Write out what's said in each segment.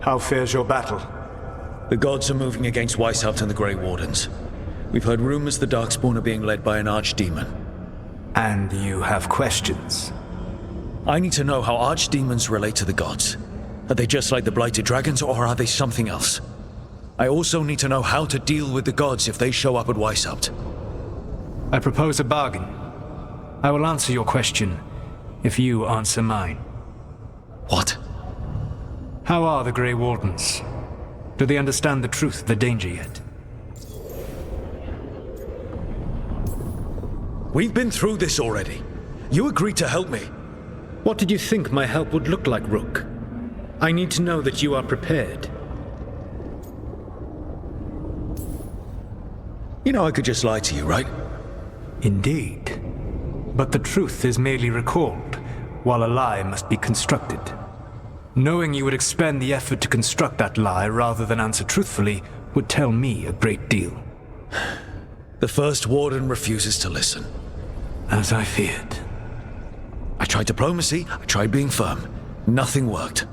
How fares your battle? The gods are moving against Weishaupt and the Grey Wardens. We've heard rumors the Darkspawn are being led by an archdemon. And you have questions? I need to know how archdemons relate to the gods. Are they just like the Blighted Dragons, or are they something else? I also need to know how to deal with the gods if they show up at Weishaupt. I propose a bargain. I will answer your question if you answer mine. What? How are the Grey Wardens? Do they understand the truth of the danger yet? We've been through this already. You agreed to help me. What did you think my help would look like, Rook? I need to know that you are prepared. You know I could just lie to you, right? Indeed. But the truth is merely recalled, while a lie must be constructed. Knowing you would expend the effort to construct that lie rather than answer truthfully would tell me a great deal. The First Warden refuses to listen. As I feared. I tried diplomacy, I tried being firm. Nothing worked.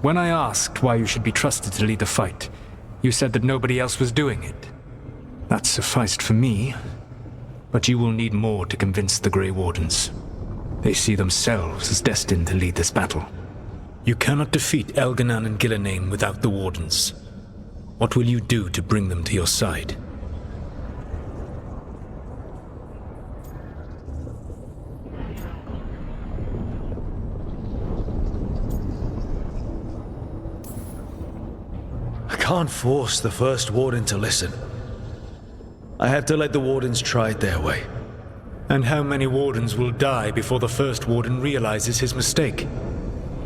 When I asked why you should be trusted to lead the fight, you said that nobody else was doing it. That sufficed for me, but you will need more to convince the Grey Wardens. They see themselves as destined to lead this battle. You cannot defeat Elganan and Gillenane without the Wardens. What will you do to bring them to your side? I can't force the First Warden to listen. I have to let the Wardens try it their way. And how many Wardens will die before the First Warden realizes his mistake?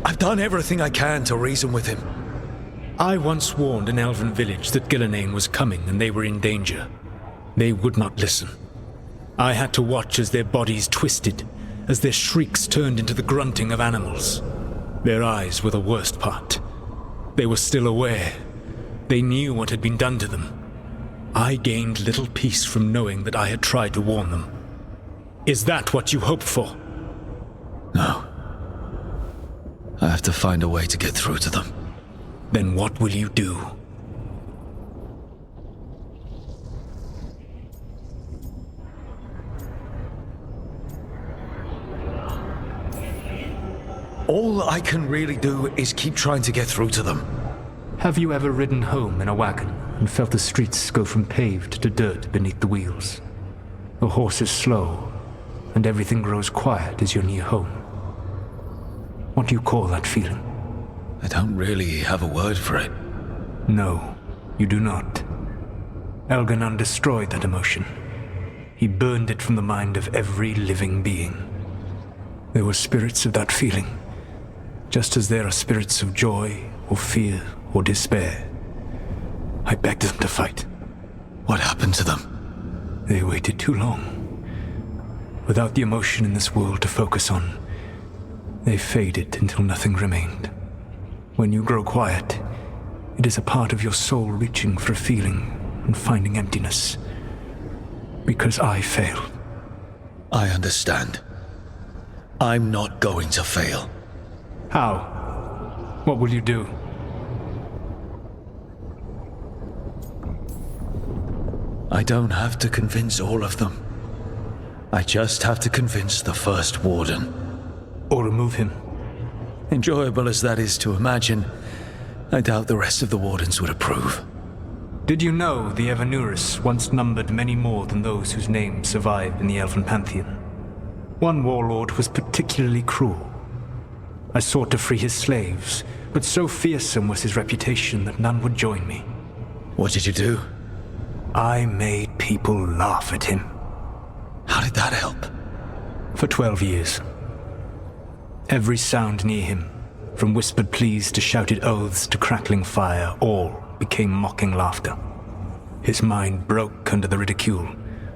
I've done everything I can to reason with him. I once warned an elven village that Gillenane was coming and they were in danger. They would not listen. I had to watch as their bodies twisted, as their shrieks turned into the grunting of animals. Their eyes were the worst part. They were still aware. They knew what had been done to them. I gained little peace from knowing that I had tried to warn them. Is that what you hoped for? No. I have to find a way to get through to them. Then what will you do? All I can really do is keep trying to get through to them. Have you ever ridden home in a wagon and felt the streets go from paved to dirt beneath the wheels? The horse is slow, and everything grows quiet as you're near home. What do you call that feeling? I don't really have a word for it. No, you do not. Elganan destroyed that emotion. He burned it from the mind of every living being. There were spirits of that feeling, just as there are spirits of joy or fear or despair. I begged them to fight. What happened to them? They waited too long. Without the emotion in this world to focus on, they faded until nothing remained. When you grow quiet, it is a part of your soul reaching for a feeling and finding emptiness. Because I failed. I understand. I'm not going to fail. How? What will you do? I don't have to convince all of them. I just have to convince the First Warden. Or remove him. Enjoyable as that is to imagine, I doubt the rest of the Wardens would approve. Did you know the Evanurus once numbered many more than those whose names survive in the Elven Pantheon? One warlord was particularly cruel. I sought to free his slaves, but so fearsome was his reputation that none would join me. What did you do? I made people laugh at him. How did that help? For 12 years. Every sound near him, from whispered pleas to shouted oaths to crackling fire, all became mocking laughter. His mind broke under the ridicule,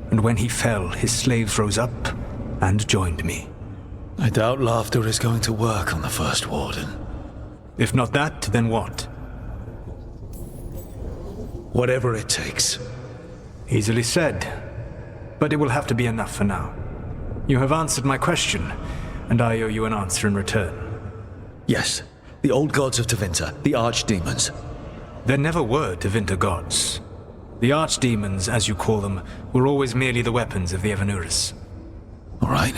and when he fell, his slaves rose up and joined me. I doubt laughter is going to work on the First Warden. If not that, then what? Whatever it takes. Easily said, but it will have to be enough for now. You have answered my question, and I owe you an answer in return. Yes, The old gods of Tevinter, the archdemons. There never were Tevinter gods. The archdemons, as you call them, were always merely the weapons of the Evanurus. All right.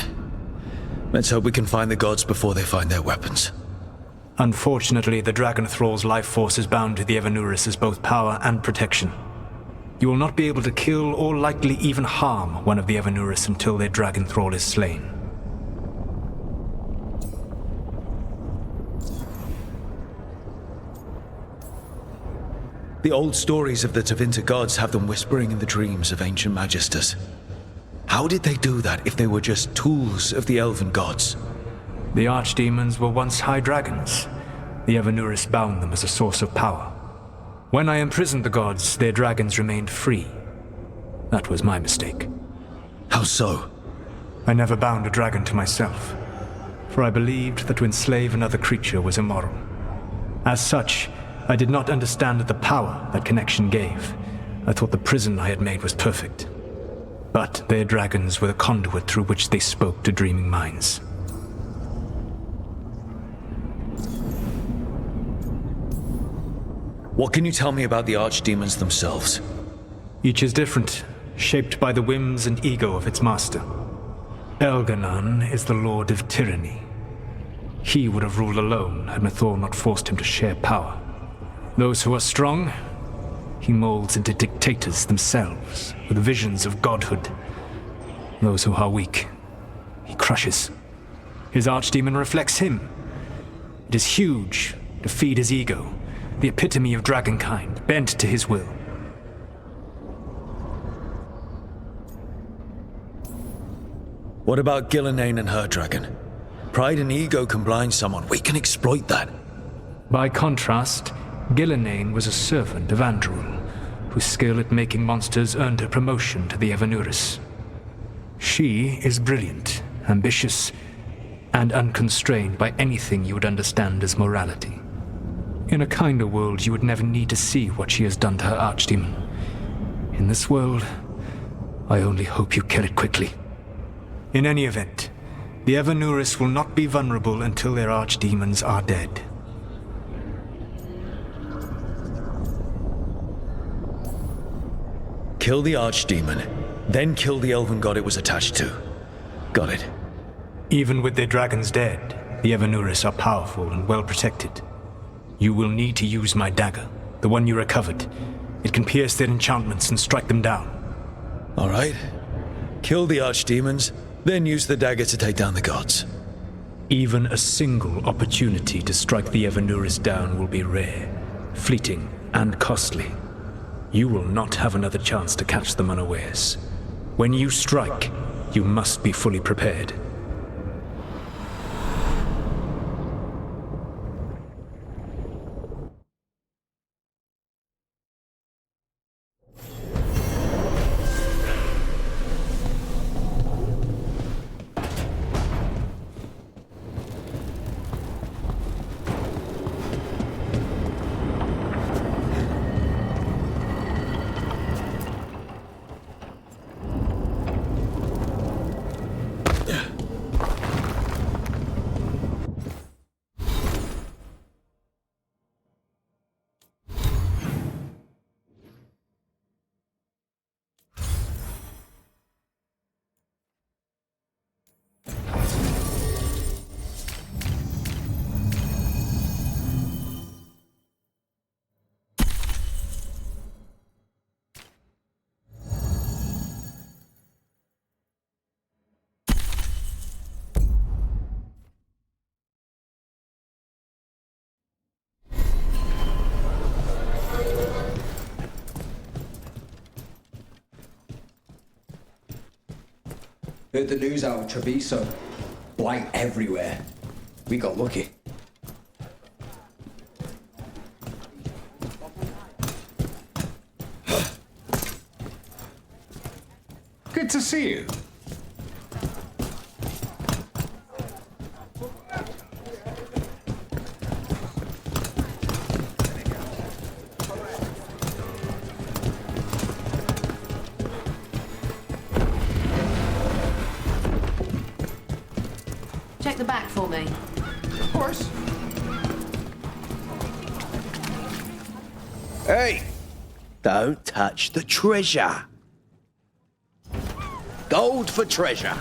Let's hope we can find the gods before they find their weapons. Unfortunately, the Dragon Thrall's life force is bound to the Evanurus as both power and protection. You will not be able to kill or likely even harm one of the Evanurus until their Dragon Thrall is slain. The old stories of the Tevinter gods have them whispering in the dreams of ancient magisters. How did they do that if they were just tools of the elven gods? The archdemons were once high dragons. The Evanurus bound them as a source of power. When I imprisoned the gods, their dragons remained free. That was my mistake. How so? I never bound a dragon to myself, for I believed that to enslave another creature was immoral. As such, I did not understand the power that connection gave. I thought the prison I had made was perfect. But their dragons were the conduit through which they spoke to dreaming minds. What can you tell me about the archdemons themselves? Each is different, shaped by the whims and ego of its master. Elganon is the lord of tyranny. He would have ruled alone had Mathor not forced him to share power. Those who are strong, he molds into dictators themselves, with visions of godhood. Those who are weak, he crushes. His archdemon reflects him. It is huge, to feed his ego, the epitome of dragonkind, bent to his will. What about Gillenane and her dragon? Pride and ego can blind someone. We can exploit that. By contrast, Gillenane was a servant of Andrul, whose skill at making monsters earned her promotion to the Evanurus. She is brilliant, ambitious, and unconstrained by anything you would understand as morality. In a kinder world, you would never need to see what she has done to her archdemon. In this world, I only hope you kill it quickly. In any event, the Evanurus will not be vulnerable until their archdemons are dead. Kill the archdemon, then kill the elven god it was attached to. Got it. Even with their dragons dead, the Evanurus are powerful and well protected. You will need to use my dagger, the one you recovered. It can pierce their enchantments and strike them down. All right. Kill the archdemons, then use the dagger to take down the gods. Even a single opportunity to strike the Evanurus down will be rare, fleeting, and costly. You will not have another chance to catch them unawares. When you strike, you must be fully prepared. Heard the news out of Treviso. Blight everywhere. We got lucky. Good to see you. Check the back for me. Of course. Hey! Don't touch the treasure. Gold for treasure.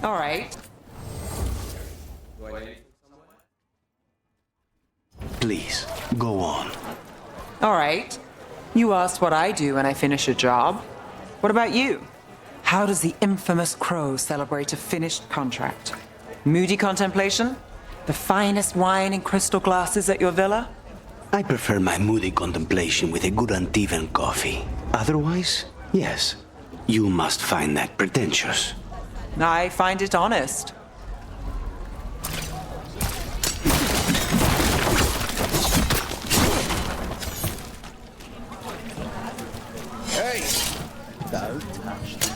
All right. Please, go on. All right. You asked what I do when I finish a job. What about you? How does the infamous Crow celebrate a finished contract? Moody contemplation? The finest wine in crystal glasses at your villa? I prefer my moody contemplation with a good Antivan coffee. Otherwise, yes, you must find that pretentious. I find it honest. Hey! Don't touch the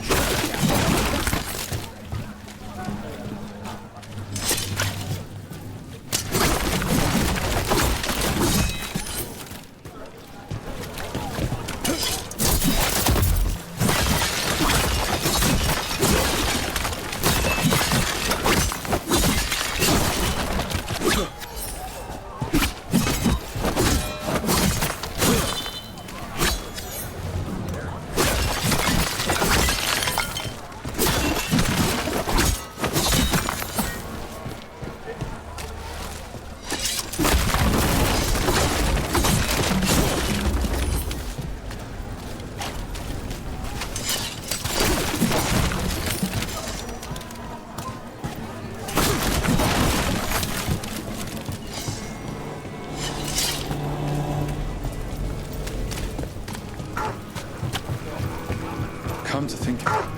Come to think of it.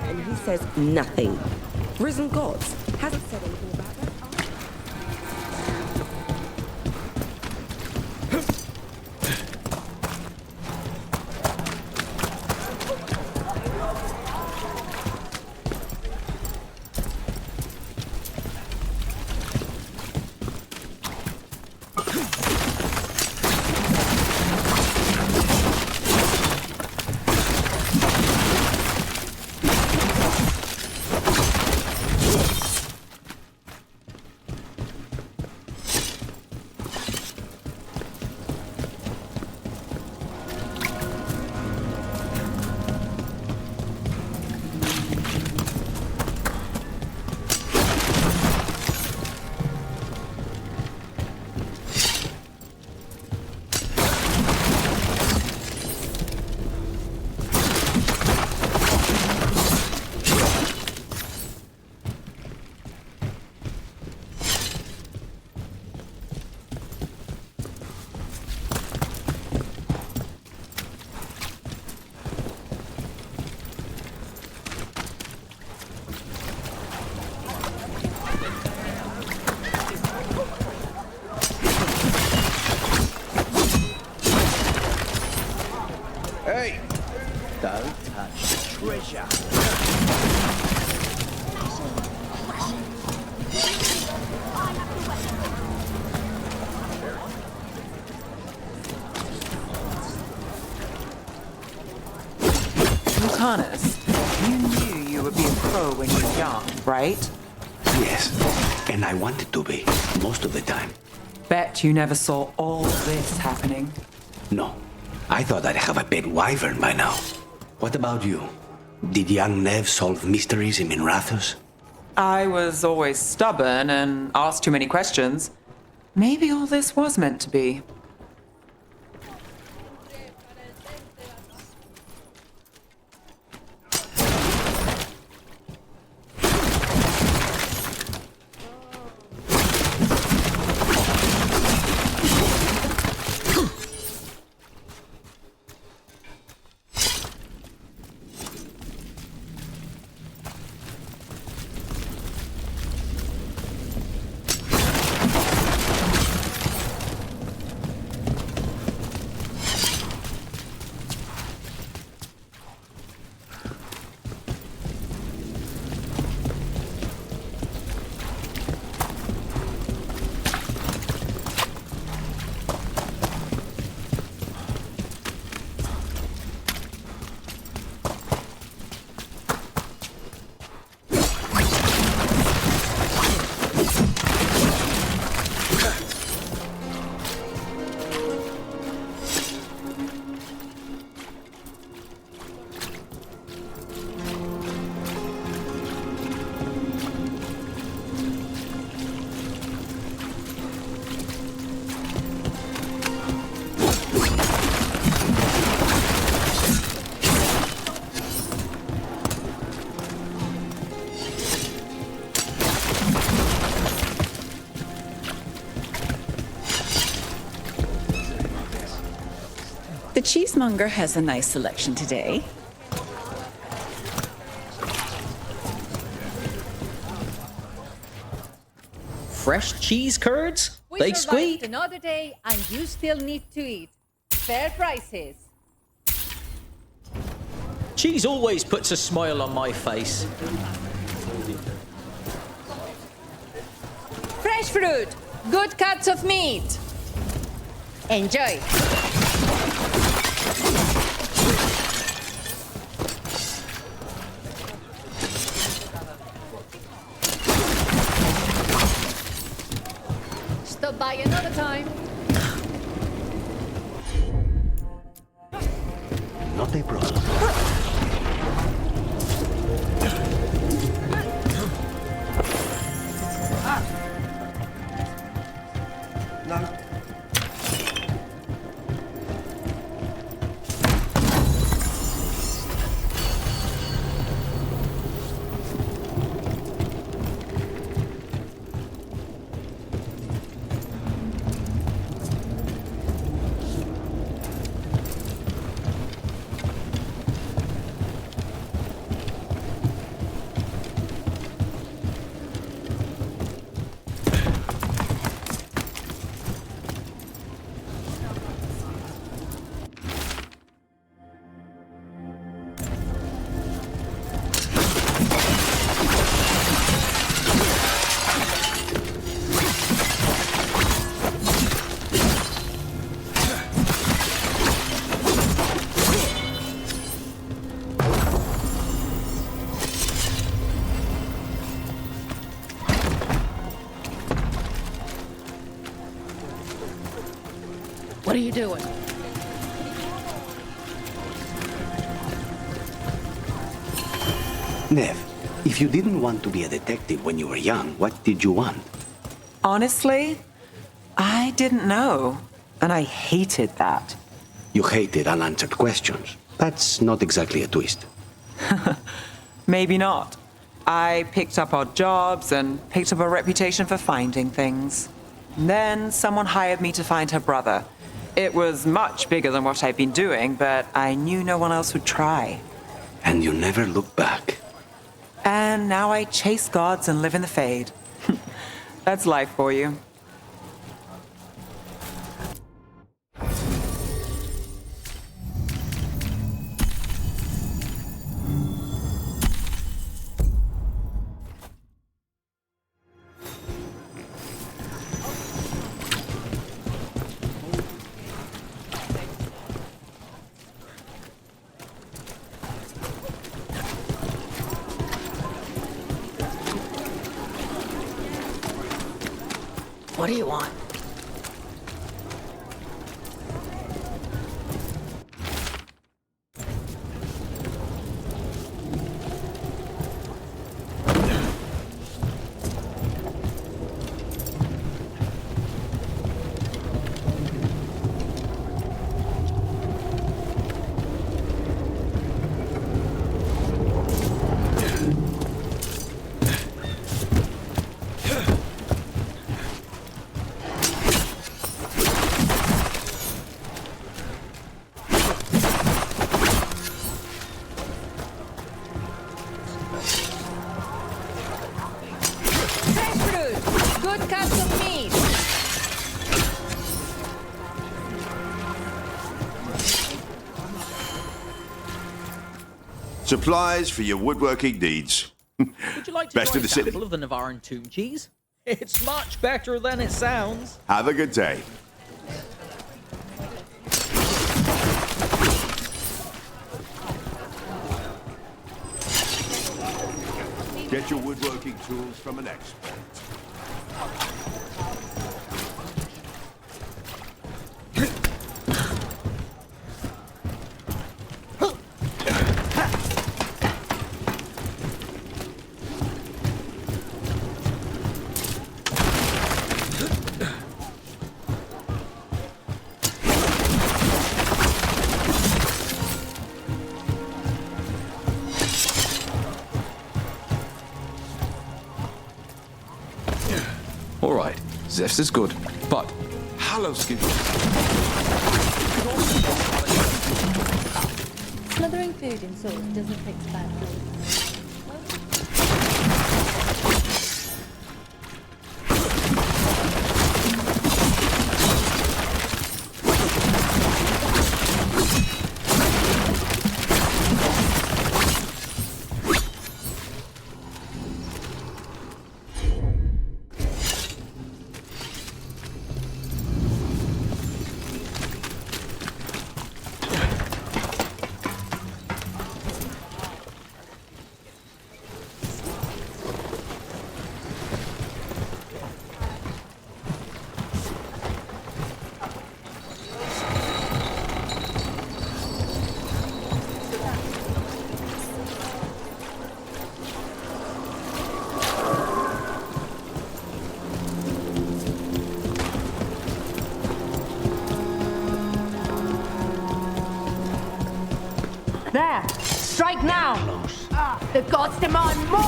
And he says nothing. Risen Gods hasn't said anything about that. Hey! Don't touch the treasure. Lucanus, you knew you would be a pro when you were young, right? Yes, and I wanted to be, most of the time. Bet you never saw all this happening. No, I thought I'd have a pet wyvern by now. What about you? Did young Nev solve mysteries in Minrathous? I was always stubborn and asked too many questions. Maybe all this was meant to be. The cheesemonger has a nice selection today. Fresh cheese curds? We They survived squeak. another day and you still need to eat. Fair prices. Cheese always puts a smile on my face. Fresh fruit. Good cuts of meat. Enjoy. Stop by another time. Not a problem. No. What are you doing? Nev, if you didn't want to be a detective when you were young, what did you want? Honestly, I didn't know. And I hated that. You hated unanswered questions. That's not exactly a twist. Maybe not. I picked up odd jobs and picked up a reputation for finding things. Then someone hired me to find her brother. It was much bigger than what I'd been doing, but I knew no one else would try. And you never looked back. And now I chase gods and live in the Fade. That's life for you. What do you want? Supplies for your woodworking needs. Would you like to Best try in the a city. sample of the Navarran tomb cheese? It's much better than it sounds. Have a good day. Get your woodworking tools from an expert. All right, Zeph's is good, but Hallowskin. Smothering food in sauce doesn't fix bad food. There! Strike now! The gods demand more!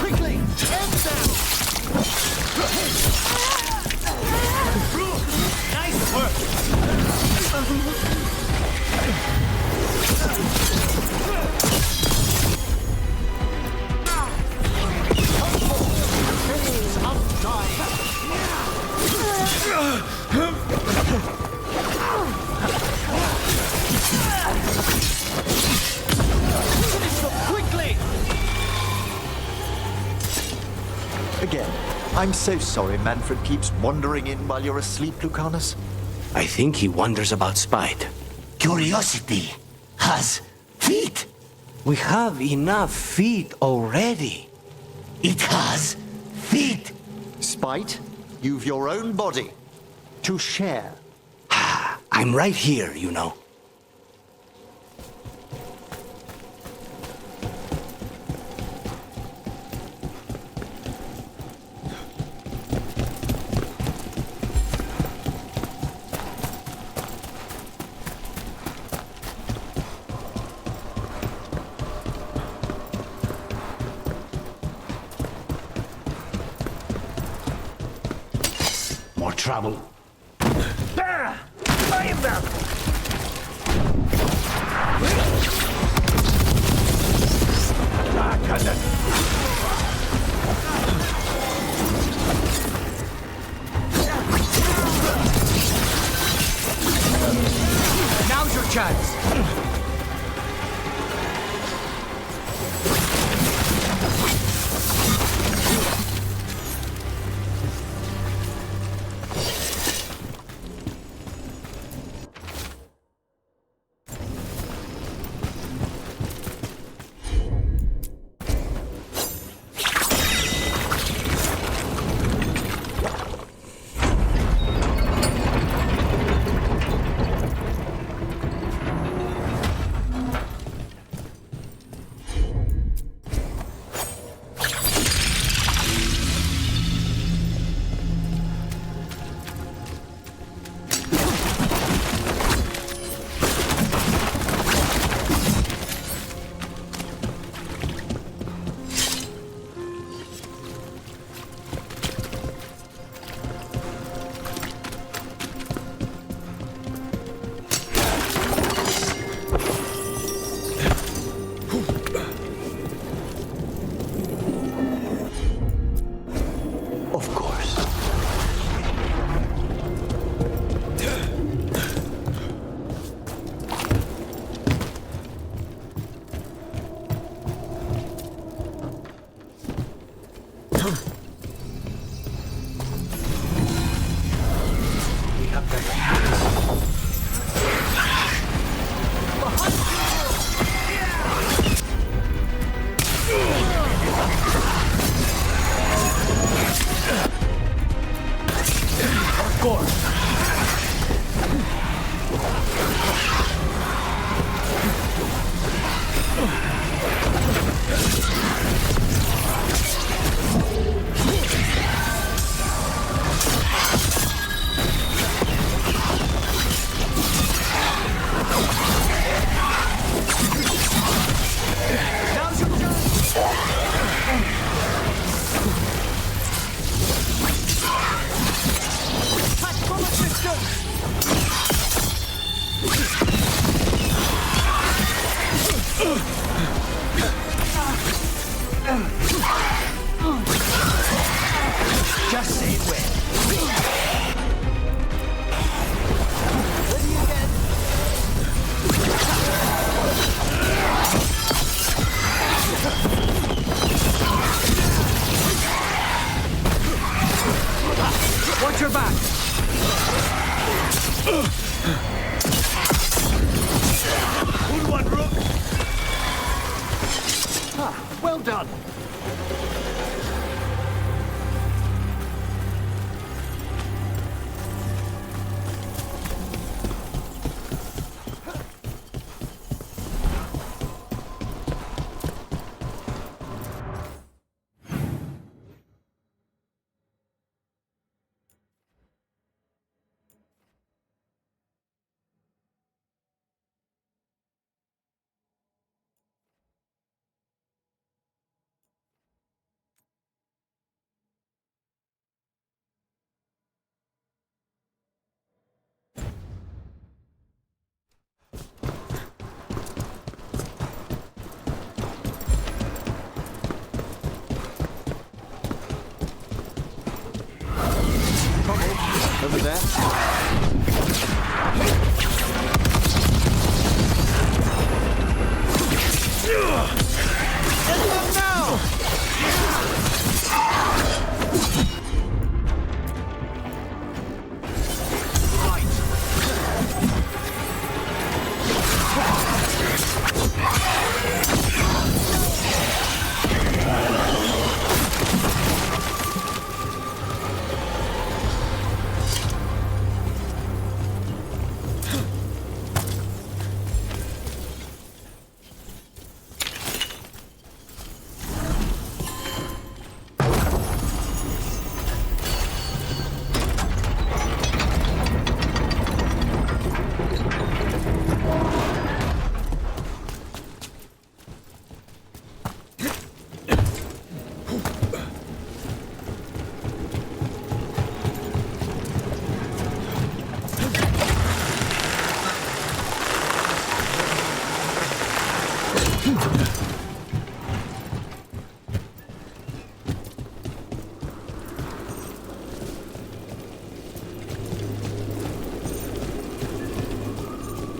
Quickly! End them! Nice work! Again, I'm so sorry Manfred keeps wandering in while you're asleep, Lucanus. I think he wonders about spite. Curiosity has feet. We have enough feet already. It has feet. Spite, you've your own body to share. I'm right here, you know. More trouble. There! Find them! Now's your chance! Just say when. Ready again. Watch your back. Good one, Rook. Ah, well done. Over there. Get them now!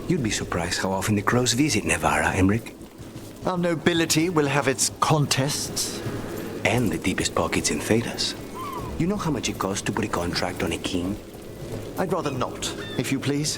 You'd be surprised how often the crows visit Nevarra, Emmerich. Our nobility will have its contests. And the deepest pockets in Thedas. You know how much it costs to put a contract on a king? I'd rather not, if you please.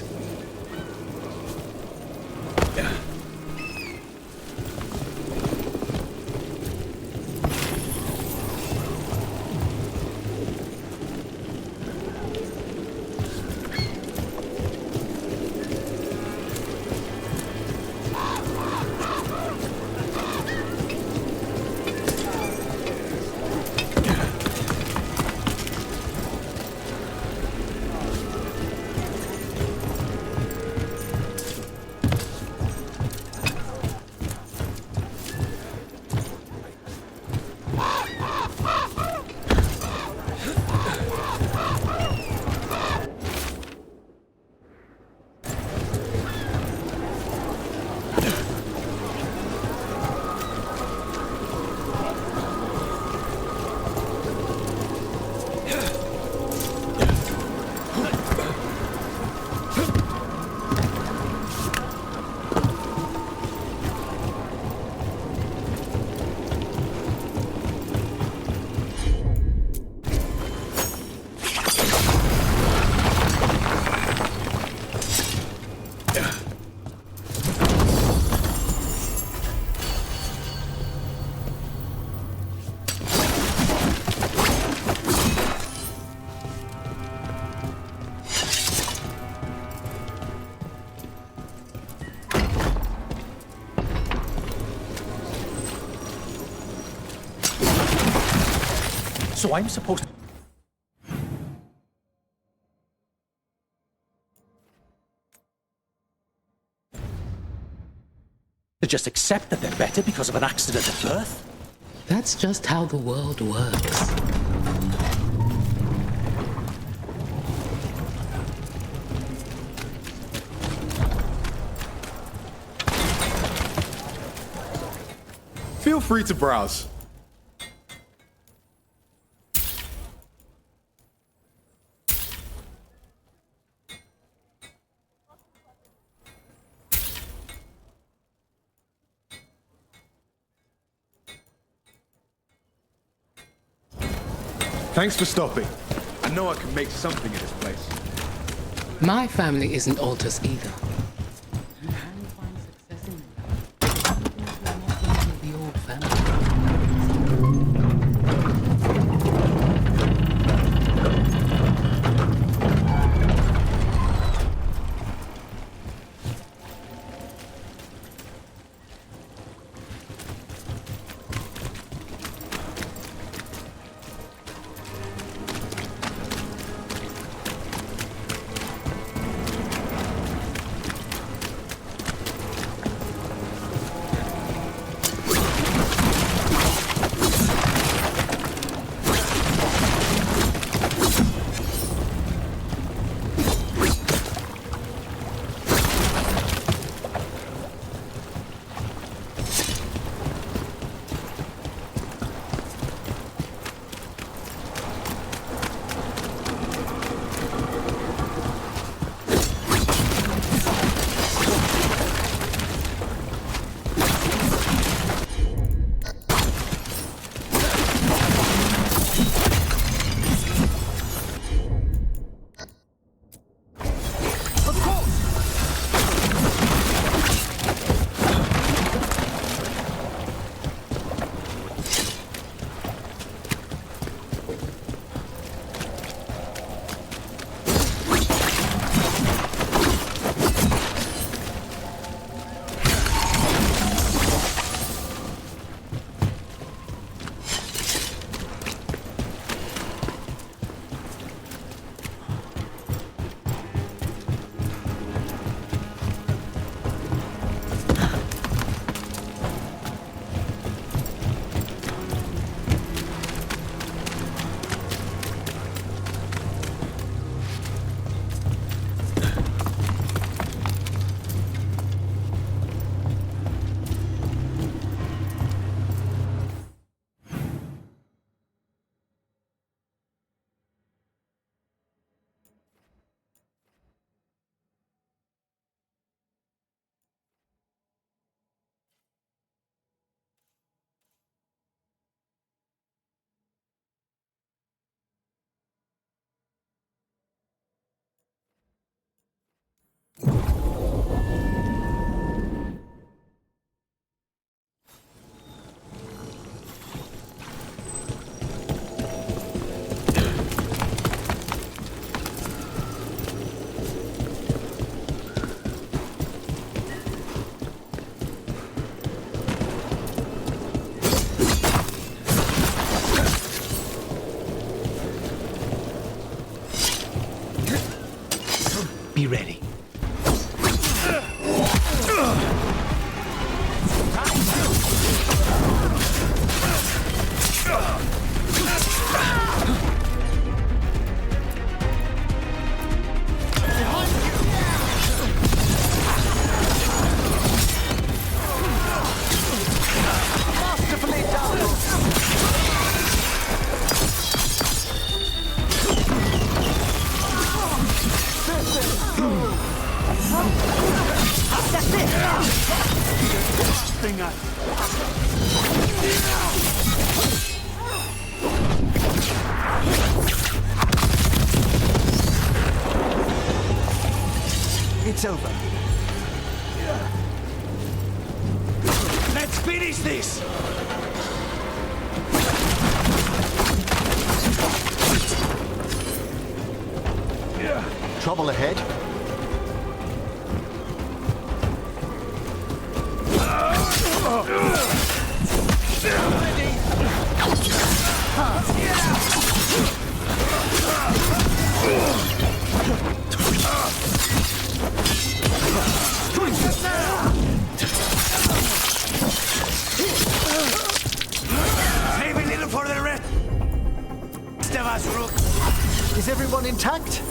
So I'm supposed to just accept that they're better because of an accident at birth? That's just how the world works. Feel free to browse. Thanks for stopping. I know I can make something of this place. My family isn't altars either. The old family. Be ready. It's over. Let's finish this! Trouble ahead? Save a little for the rest of us, Rook. Is everyone intact?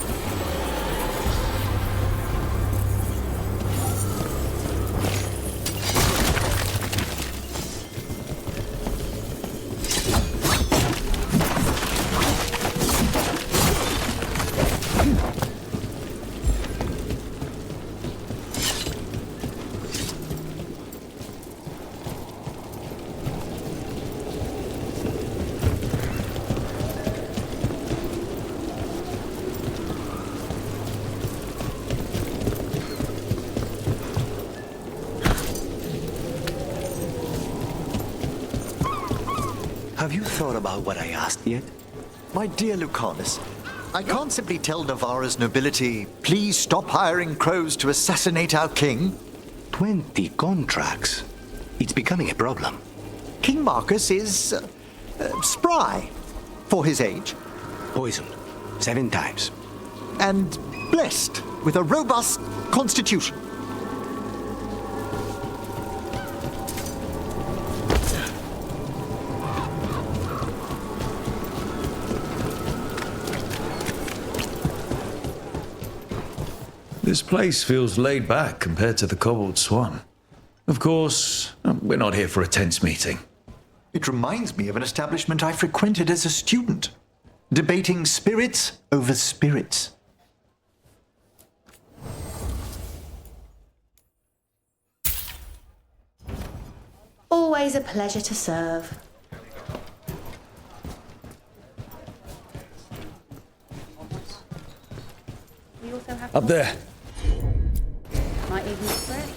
Have you thought about what I asked yet? My dear Lucanus, I can't simply tell Navarra's nobility, please stop hiring crows to assassinate our king. 20 contracts. It's becoming a problem. King Marcus is spry for his age. Poisoned 7 times. And blessed with a robust constitution. This place feels laid back compared to the Cobalt Swan. Of course, we're not here for a tense meeting. It reminds me of an establishment I frequented as a student, debating spirits over spirits. Always a pleasure to serve. We also have Up there. might even spread.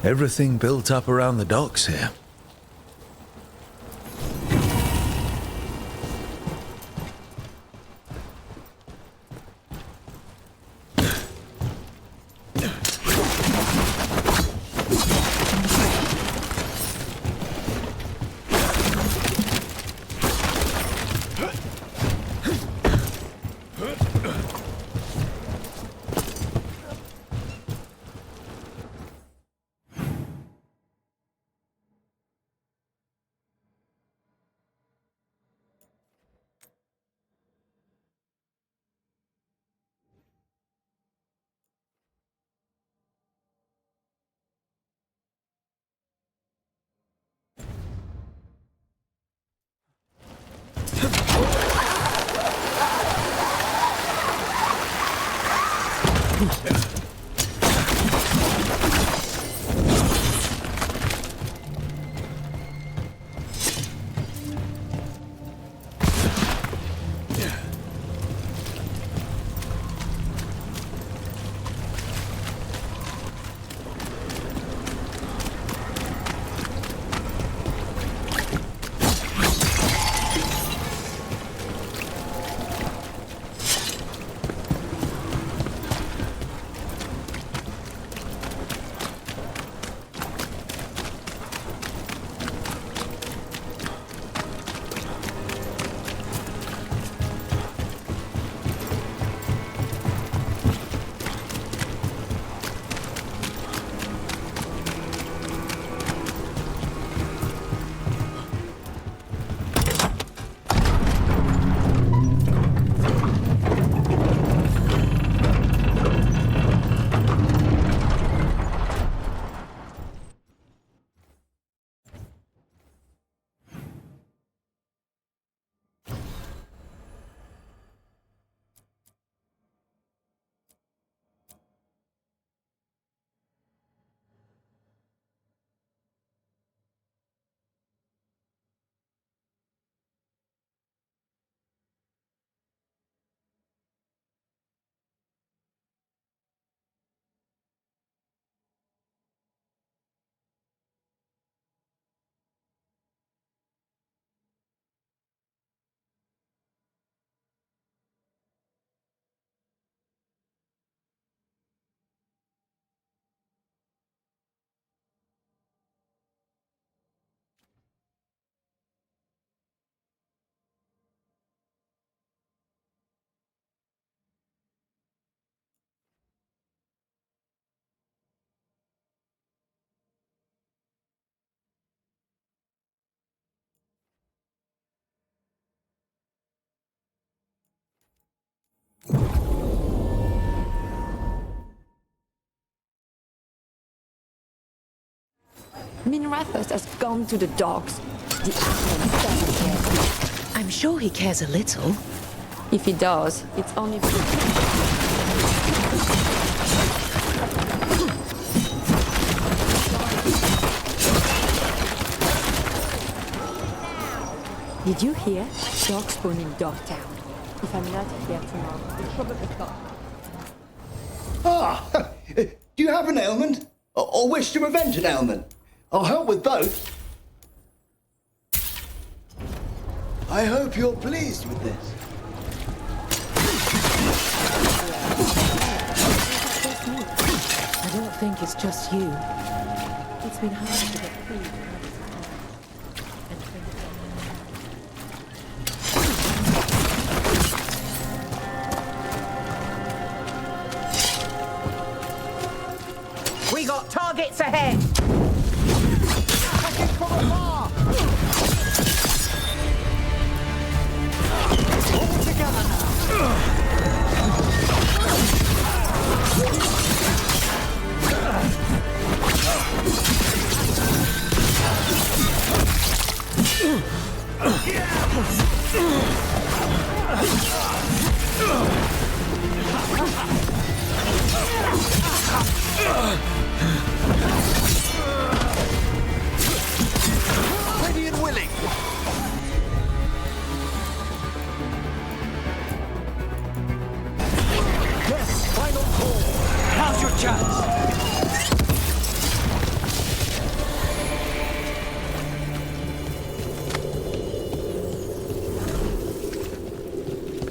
Everything built up around the docks here. Minrathos has gone to the dogs. The admin doesn't care. I'm sure he cares a little. If he does, it's only for Did you hear? Dog spawn in Dogtown. If I'm not here tomorrow, we'll probably come. Ah! Do you have an ailment? Or wish to avenge an ailment? I'll help with both. I hope you're pleased with this. I don't think it's just you. It's been hard to get free. We got targets ahead! Attacking from afar! All together now! Ready and willing. Yes, final call. Now's your chance.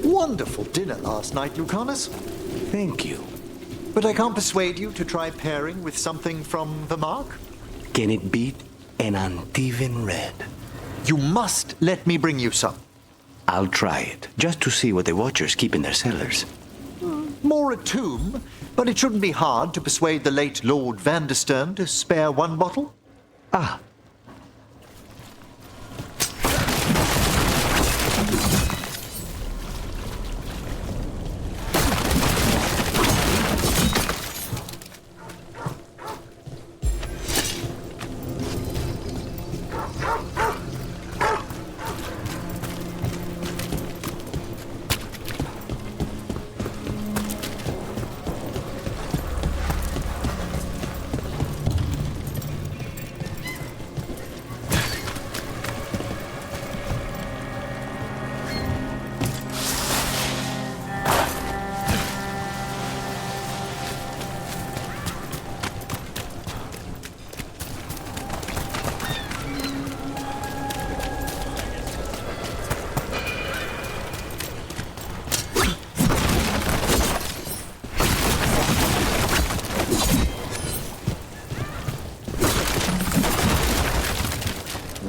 Wonderful dinner last night, Lucanus. Thank you. But I can't persuade you to try pairing with something from the mark? Can it beat an Antivan red? You must let me bring you some. I'll try it, just to see what the Watchers keep in their cellars. More a tomb, but it shouldn't be hard to persuade the late Lord Vanderstern to spare one bottle. Ah.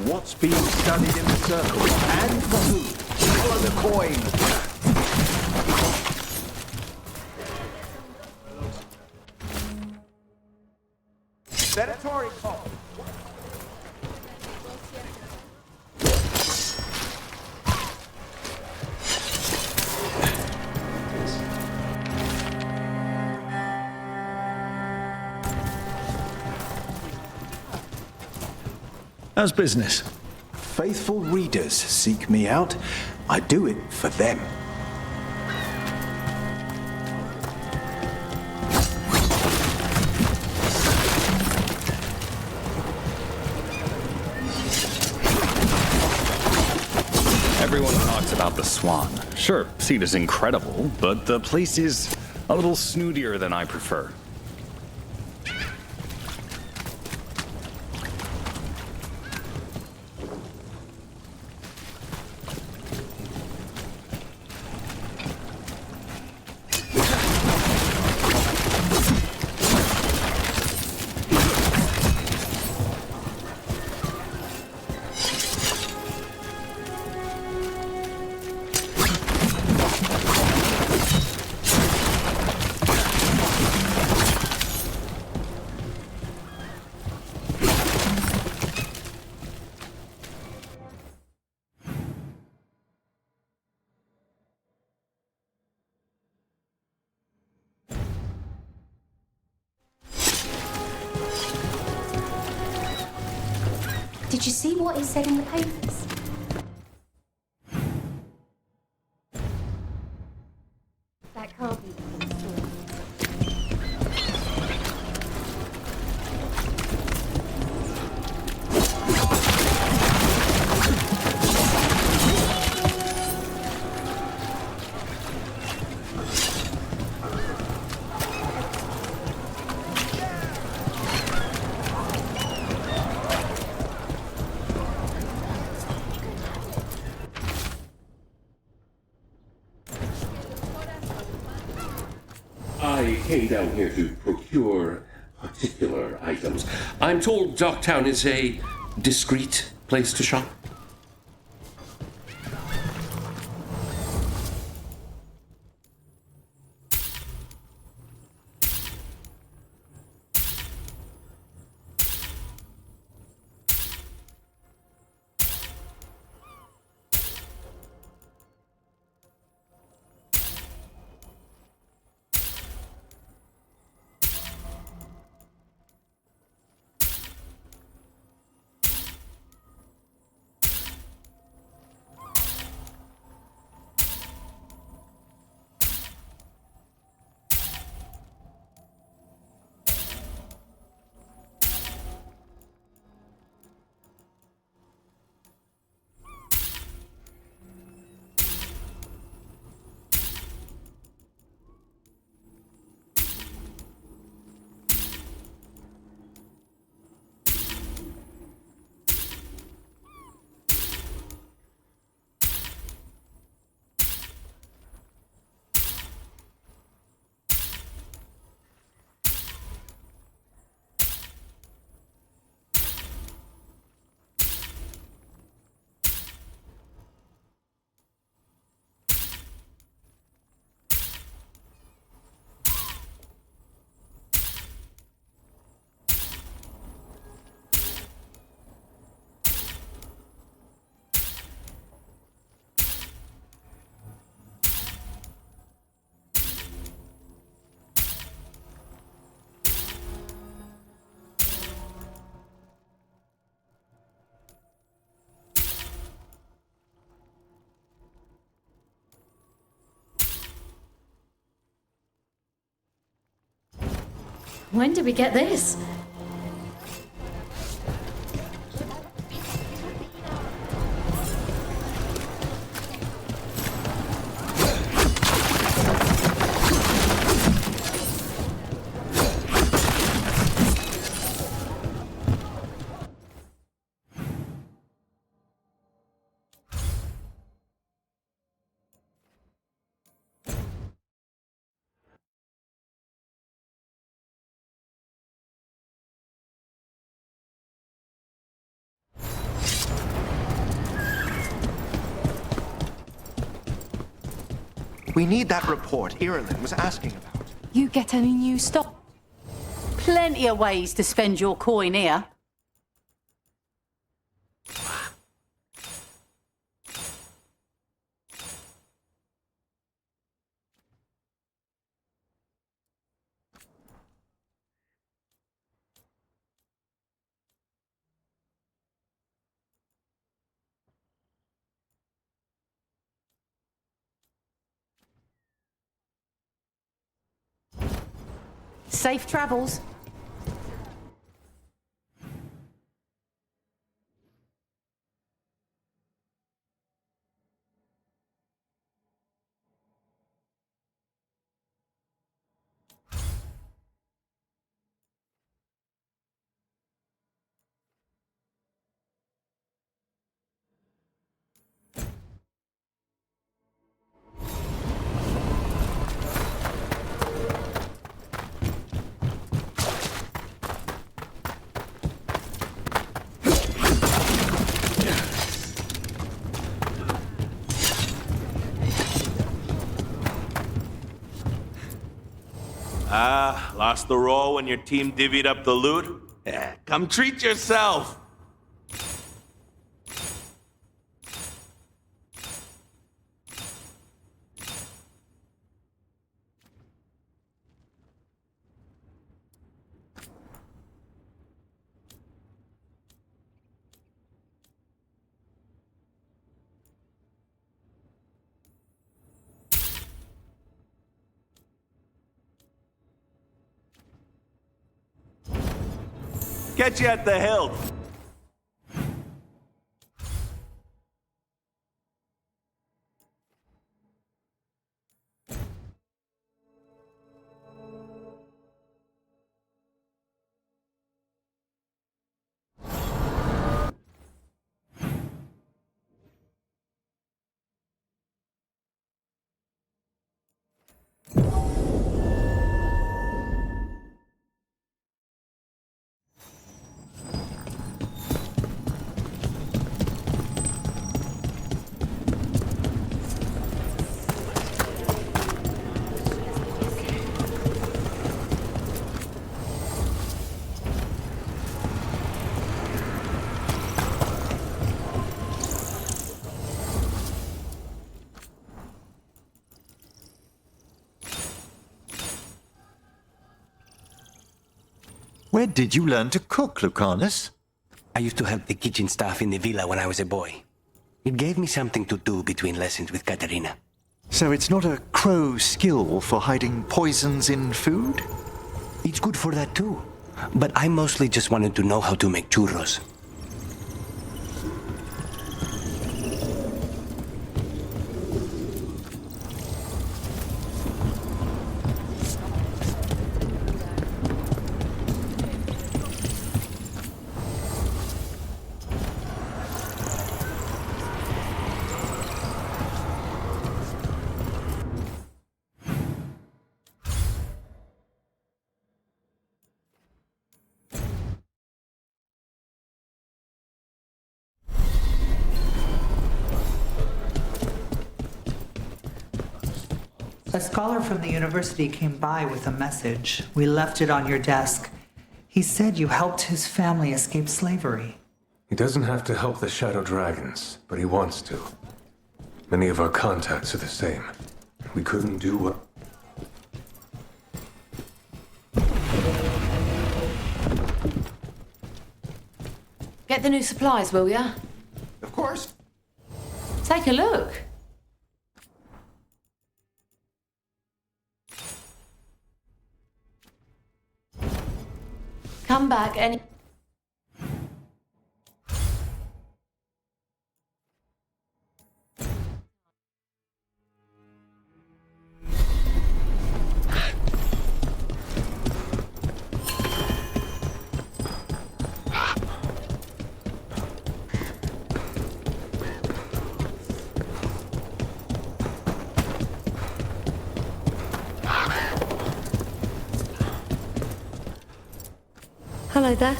What's being studied in the circle? And for who? Follow the coin. Predatory call. How's business? Faithful readers seek me out. I do it for them. Everyone talks about the Swan. Sure, seat is incredible, but the place is a little snootier than I prefer. Did you see what it said in the papers? That can't be the full story. I came down here to procure particular items. I'm told Docktown is a discreet place to shop. When did we get this? We need that report Ireland was asking about. You get any new stock? Plenty of ways to spend your coin here. Safe travels. Ah, lost the roll when your team divvied up the loot? Yeah, come treat yourself! Catch you at the hilt. Where did you learn to cook, Lucanus? I used to help the kitchen staff in the villa when I was a boy. It gave me something to do between lessons with Katerina. So it's not a crow skill for hiding poisons in food? It's good for that too. But I mostly just wanted to know how to make churros. A scholar from the university came by with a message. We left it on your desk. He said you helped his family escape slavery. He doesn't have to help the Shadow Dragons, but he wants to. Many of our contacts are the same. We couldn't do what... Get the new supplies, will ya? Of course. Take a look. Come back any... Hello there.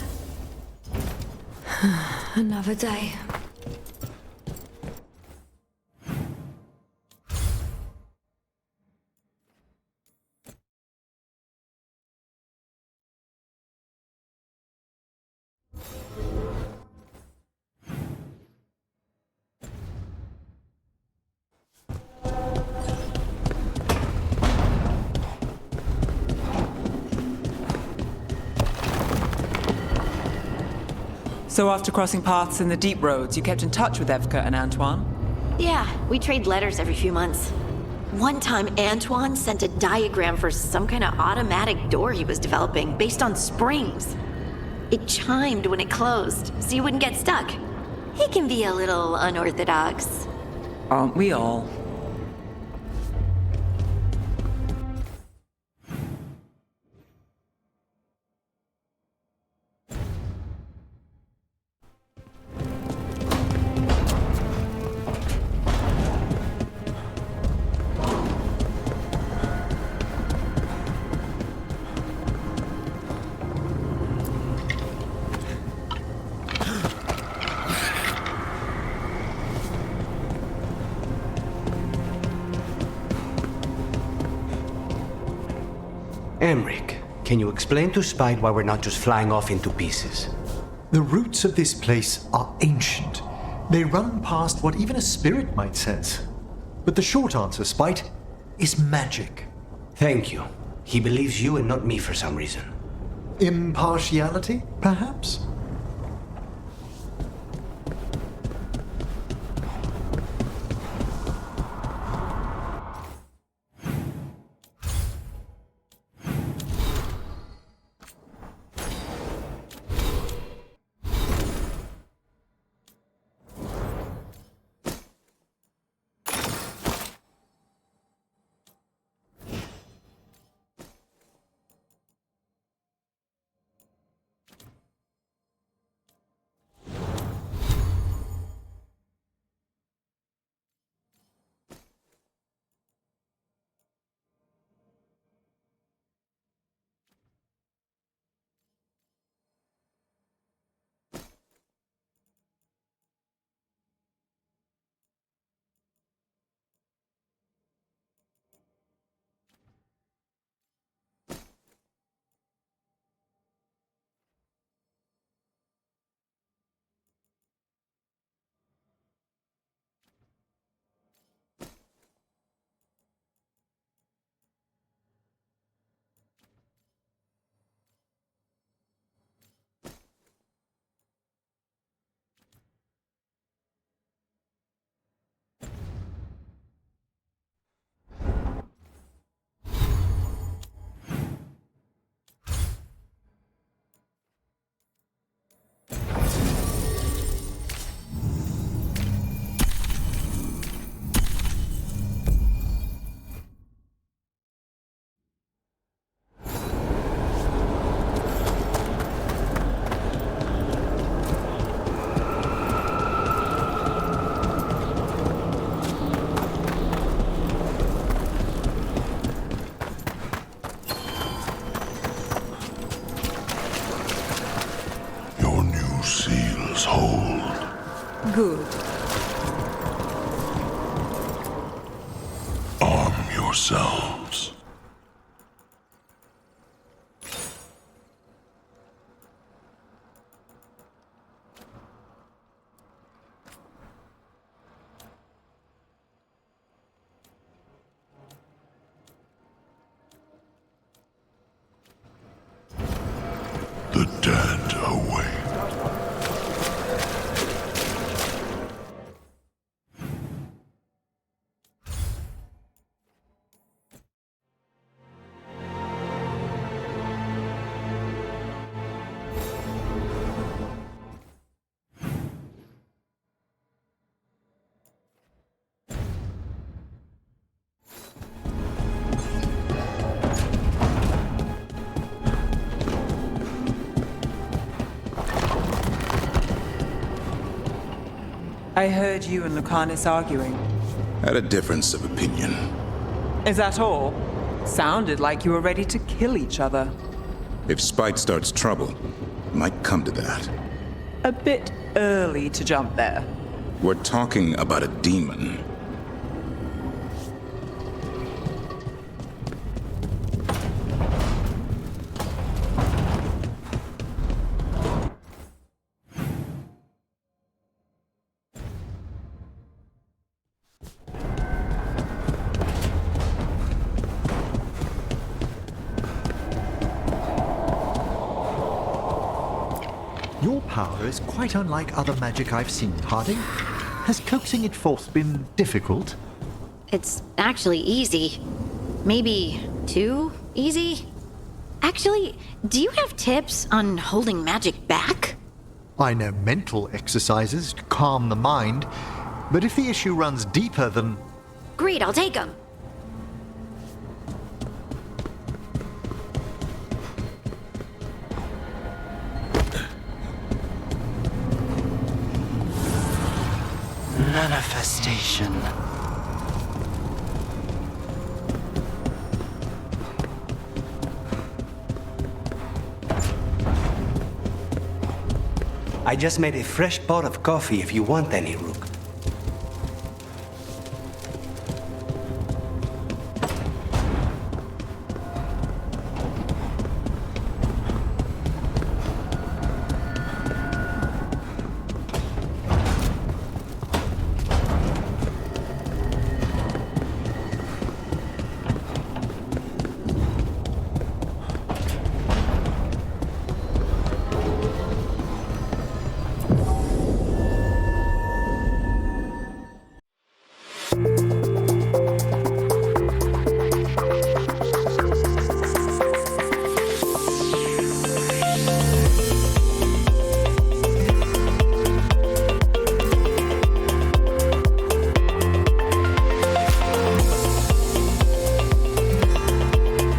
Another day. So after crossing paths in the deep roads, you kept in touch with Evka and Antoine? Yeah, we trade letters every few months. One time, Antoine sent a diagram for some kind of automatic door he was developing based on springs. It chimed when it closed, so you wouldn't get stuck. He can be a little unorthodox. Aren't we all? Emric, can you explain to Spite why we're not just flying off into pieces? The roots of this place are ancient. They run past what even a spirit might sense. But the short answer, Spite, is magic. Thank you. He believes you and not me for some reason. Impartiality, perhaps? yourselves. The dead await. I heard you and Lucanus arguing. Had a difference of opinion. Is that all? Sounded like you were ready to kill each other. If Spite starts trouble, it might come to that. A bit early to jump there. We're talking about a demon. Your power is quite unlike other magic I've seen, Harding. Has coaxing it forth been difficult? It's actually easy. Maybe too easy? Actually, do you have tips on holding magic back? I know mental exercises to calm the mind, but if the issue runs deeper than... Great, I'll take them. Manifestation. I just made a fresh pot of coffee if you want any, Rook.